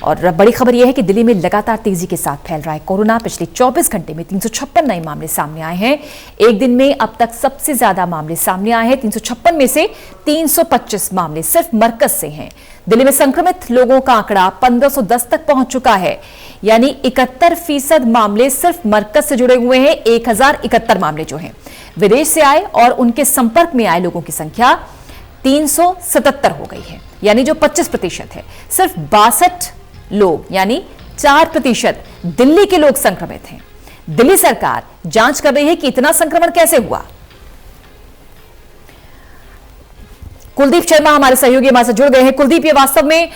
और बड़ी खबर यह है कि दिल्ली में लगातार तेजी के साथ फैल रहा है कोरोना। पिछले 24 घंटे में 356 नए मामले सामने आए हैं। एक दिन में अब तक सबसे ज्यादा मामले सामने आए हैं। 356 में से 325 मामले सिर्फ मरकज से हैं। दिल्ली में संक्रमित लोगों का आंकड़ा 1510 तक पहुंच चुका है, यानी 71% मामले सिर्फ मरकज से जुड़े हुए हैं। 1071 मामले जो हैं विदेश से आए और उनके संपर्क में आए लोगों की संख्या 377 हो गई है, यानी जो 25% है। सिर्फ 62 लोग यानी 4% दिल्ली के लोग संक्रमित हैं। दिल्ली सरकार जांच कर रही है कि इतना संक्रमण कैसे हुआ। कुलदीप शर्मा हमारे सहयोगी हमारे साथ जुड़ गए हैं। कुलदीप, ये वास्तव में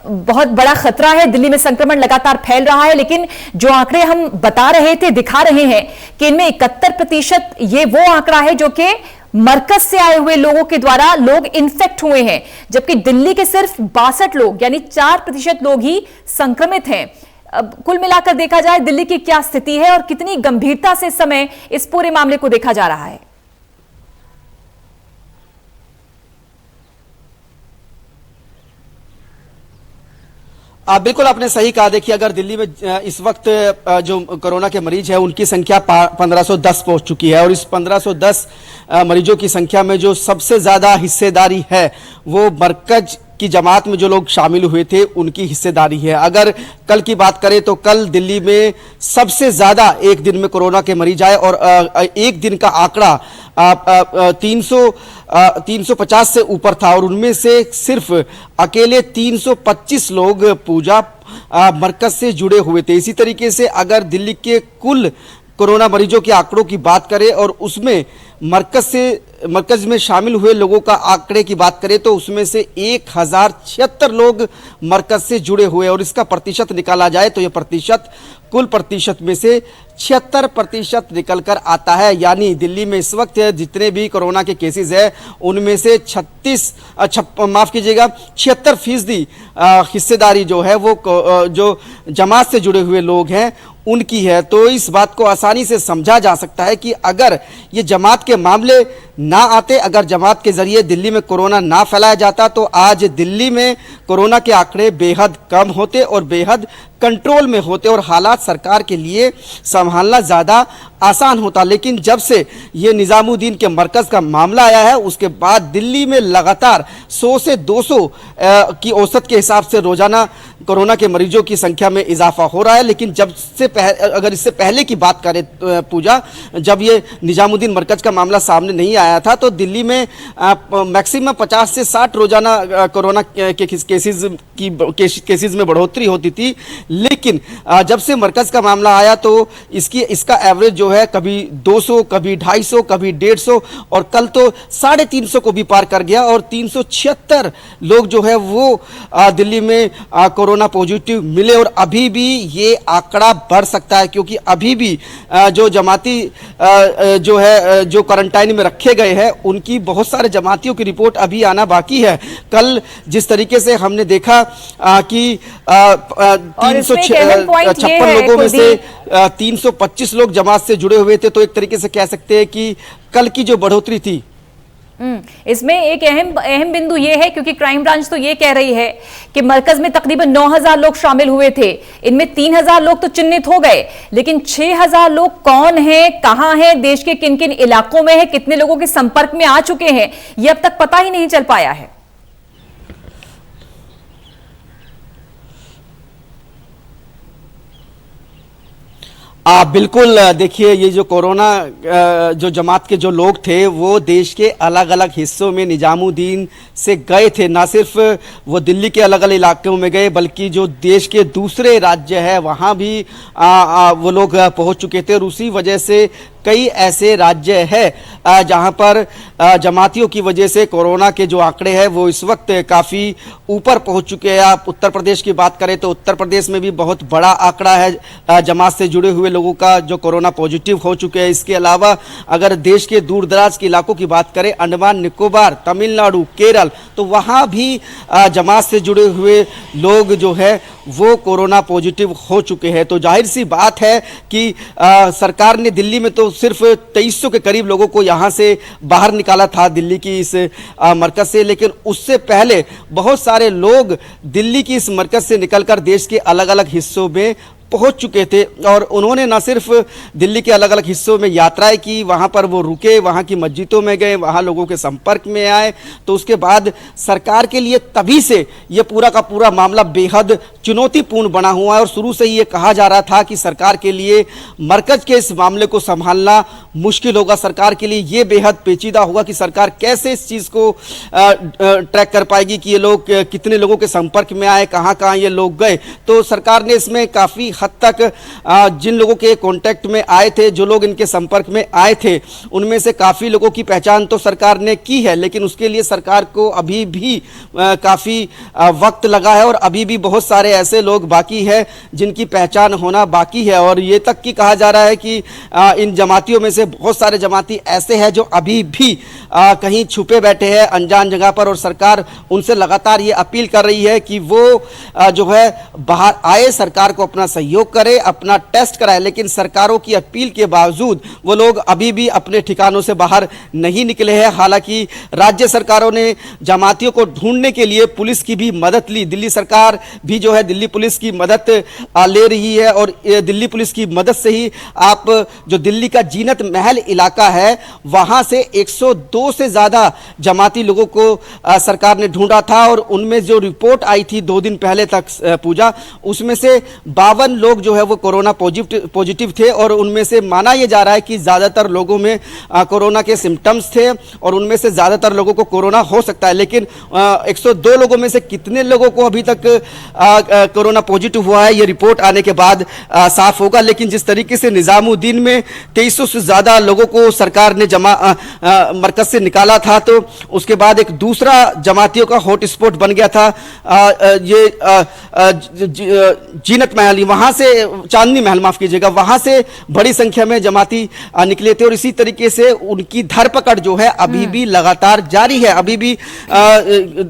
बहुत बड़ा खतरा है। दिल्ली में संक्रमण लगातार फैल रहा है, लेकिन जो आंकड़े हम बता रहे थे, दिखा रहे हैं कि इनमें 71% ये वो आंकड़ा है जो कि मरकज से आए हुए लोगों के द्वारा लोग इन्फेक्ट हुए हैं, जबकि दिल्ली के सिर्फ 62 लोग यानी 4% लोग ही संक्रमित हैं। अब कुल मिलाकर देखा जाए दिल्ली की क्या स्थिति है और कितनी गंभीरता से इस समय इस पूरे मामले को देखा जा रहा है? बिल्कुल आपने सही कहा। देखिए, अगर दिल्ली में इस वक्त जो कोरोना के मरीज है उनकी संख्या 1510 पहुंच चुकी है और इस 1510 मरीजों की संख्या में जो सबसे ज्यादा हिस्सेदारी है वो मरकज की जमात में जो लोग शामिल हुए थे उनकी हिस्सेदारी है। अगर कल की बात करें तो कल दिल्ली में सबसे ज्यादा एक दिन में कोरोना के मरीज आए और एक दिन का आंकड़ा 350 से ऊपर था और उनमें से सिर्फ अकेले 325 लोग पूजा मरकज से जुड़े हुए थे। इसी तरीके से अगर दिल्ली के कुल कोरोना मरीजों के आंकड़ों की बात करें और उसमें मरकज में शामिल हुए लोगों का आंकड़े की बात करें तो उसमें से 1076 लोग मरकज से जुड़े हुए और इसका प्रतिशत निकाला जाए तो यह प्रतिशत कुल प्रतिशत में से 76% निकल कर आता है। यानी दिल्ली में इस वक्त जितने भी कोरोना के केसेस हैं उनमें से 76% हिस्सेदारी जो है वो जो जमात से जुड़े हुए लोग हैं उनकी है। तो इस बात को आसानी से समझा जा सकता है कि अगर ये जमात के मामले ना आते, अगर जमात के जरिए दिल्ली में कोरोना ना फैलाया जाता तो आज दिल्ली में कोरोना के आंकड़े बेहद कम होते और बेहद कंट्रोल में होते और हालात सरकार के लिए संभालना ज़्यादा आसान होता। लेकिन जब से ये निजामुद्दीन के मरकज़ का मामला आया है उसके बाद दिल्ली में लगातार 100 से 200 की औसत के हिसाब से रोजाना कोरोना के मरीजों की संख्या में इजाफा हो रहा है। लेकिन अगर इससे पहले की बात करें पूजा, जब ये निजामुद्दीन मरकज का मामला सामने नहीं आया था तो दिल्ली में मैक्सिमम 50 से 60 रोजाना कोरोना के केसेस में बढ़ोतरी होती थी। लेकिन जब से मरकज का मामला आया तो इसका एवरेज जो है कभी 200, कभी 250, कभी 150 और कल तो 350 को भी पार कर गया और 376 लोग जो है वो दिल्ली में कोरोना पॉजिटिव मिले और अभी भी ये आंकड़ा बढ़ सकता है क्योंकि अभी भी जो जमाती जो है जो क्वारंटाइन में रखे गए हैं उनकी बहुत सारे जमातियों की रिपोर्ट अभी आना बाकी है। कल जिस तरीके से हमने देखा कि 356 लोगों में से 325 लोग जमात से जुड़े हुए थे तो एक तरीके से कह सकते हैं कि कल की जो बढ़ोतरी थी इसमें एक अहम बिंदु यह है क्योंकि क्राइम ब्रांच तो यह कह रही है कि मरकज में तकरीबन 9000 लोग शामिल हुए थे। इनमें 3000 लोग तो चिन्हित हो गए, लेकिन 6000 लोग कौन हैं, कहां हैं, देश के किन किन इलाकों में है, कितने लोगों के संपर्क में आ चुके हैं, यह अब तक पता ही नहीं चल पाया है। बिल्कुल। देखिए, ये जो कोरोना जो जमात के जो लोग थे वो देश के अलग अलग हिस्सों में निजामुद्दीन से गए थे। ना सिर्फ वो दिल्ली के अलग अलग इलाकों में गए बल्कि जो देश के दूसरे राज्य है वहाँ भी वो लोग पहुँच चुके थे और उसी वजह से कई ऐसे राज्य है जहां पर जमातियों की वजह से कोरोना के जो आंकड़े हैं वो इस वक्त काफ़ी ऊपर पहुंच चुके हैं। आप उत्तर प्रदेश की बात करें तो उत्तर प्रदेश में भी बहुत बड़ा आंकड़ा है जमात से जुड़े हुए लोगों का जो कोरोना पॉजिटिव हो चुके हैं। इसके अलावा अगर देश के दूर दराज के इलाकों की बात करें, अंडमान निकोबार, तमिलनाडु, केरल, तो वहाँ भी जमात से जुड़े हुए लोग जो है वो कोरोना पॉजिटिव हो चुके हैं। तो जाहिर सी बात है कि सरकार ने दिल्ली में तो सिर्फ 2300 के करीब लोगों को यहाँ से बाहर निकाला था दिल्ली की इस मरकज से, लेकिन उससे पहले बहुत सारे लोग दिल्ली की इस मरकज से निकलकर देश के अलग अलग हिस्सों में पहुंच चुके थे और उन्होंने न सिर्फ दिल्ली के अलग अलग हिस्सों में यात्राएं की, वहां पर वो रुके, वहां की मस्जिदों में गए, वहां लोगों के संपर्क में आए। तो उसके बाद सरकार के लिए तभी से ये पूरा का पूरा मामला बेहद चुनौतीपूर्ण बना हुआ है और शुरू से ही ये कहा जा रहा था कि सरकार के लिए मरकज के इस मामले को संभालना मुश्किल होगा, सरकार के लिए ये बेहद पेचीदा होगा कि सरकार कैसे इस चीज़ को ट्रैक कर पाएगी कि ये लोग कितने लोगों के संपर्क में आए, कहाँ कहाँ ये लोग गए। तो सरकार ने इसमें काफ़ी हद तक जिन लोगों के कांटेक्ट में आए थे, जो लोग इनके संपर्क में आए थे, उनमें से काफ़ी लोगों की पहचान तो सरकार ने की है, लेकिन उसके लिए सरकार को अभी भी काफ़ी वक्त लगा है और अभी भी बहुत सारे ऐसे लोग बाकी है जिनकी पहचान होना बाकी है। और ये तक कि कहा जा रहा है कि इन जमातियों में से बहुत सारे जमाती ऐसे हैं जो अभी भी कहीं छुपे बैठे हैं अनजान जगह पर और सरकार उनसे लगातार ये अपील कर रही है कि वो जो है बाहर आए, सरकार को अपना सहयोग करे, अपना टेस्ट कराए। लेकिन सरकारों की अपील के बावजूद वो लोग अभी भी अपने ठिकानों से बाहर नहीं निकले हैं। हालांकि राज्य सरकारों ने जमातियों को ढूंढने के लिए पुलिस की भी मदद ली, दिल्ली सरकार भी जो है दिल्ली पुलिस की मदद ले रही है और दिल्ली पुलिस की मदद से ही आप जो दिल्ली का जीनत महल इलाका है वहां से 102 से ज्यादा जमाती लोगों को सरकार ने ढूंढा था और उनमें जो रिपोर्ट आई थी 2 दिन पहले तक पूजा, उसमें से 52 लोग जो है वो कोरोना पॉजिटिव थे और उनमें से माना यह जा रहा है कि ज्यादातर लोगों में कोरोना के सिम्टम्स थे और उनमें से ज्यादातर लोगों को कोरोना हो सकता है। लेकिन 102 लोगों में से कितने लोगों को अभी तक कोरोना पॉजिटिव हुआ है ये रिपोर्ट आने के बाद साफ होगा। लेकिन जिस तरीके से निजामुद्दीन में 2300 से ज्यादा लोगों को सरकार ने मरकज से निकाला था, तो उसके बाद एक दूसरा जमातियों का हॉटस्पॉट बन गया था ये जीनत महल, वहां से चांदनी महल, माफ कीजिएगा, वहां से बड़ी संख्या में जमाती निकले थे और इसी तरीके से उनकी धरपकड़ जो है अभी भी लगातार जारी है। अभी भी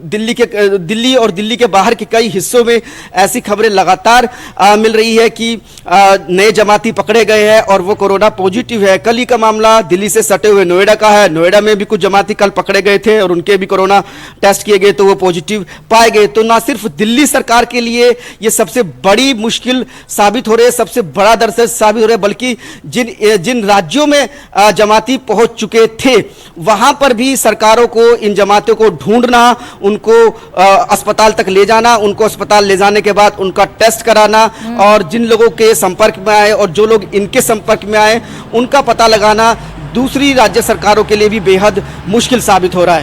दिल्ली और दिल्ली के बाहर के कई हिस्सों में ऐसी खबरें लगातार मिल रही है कि नए जमाती पकड़े गए हैं और वो कोरोना पॉजिटिव है। कल ही का मामला दिल्ली से सटे हुए नोएडा का है, नोएडा में भी कुछ जमाती कल पकड़े गए थे और उनके भी कोरोना टेस्ट किए गए तो वो पॉजिटिव पाए गए। तो ना सिर्फ दिल्ली सरकार के लिए ये सबसे बड़ी मुश्किल साबित हो रही है, सबसे बड़ा दरअसल साबित हो रहा है, बल्कि जिन राज्यों में जमाती पहुंच चुके थे वहां पर भी सरकारों को इन जमातियों को ढूंढना, उनको अस्पताल तक ले जाना, उनको अस्पताल ले जाने के बाद उनका टेस्ट कराना और जिन लोगों के संपर्क में आए और जो लोग इनके संपर्क में आए उनका पता लगाना दूसरी राज्य सरकारों के लिए भी बेहद मुश्किल साबित हो रहा है।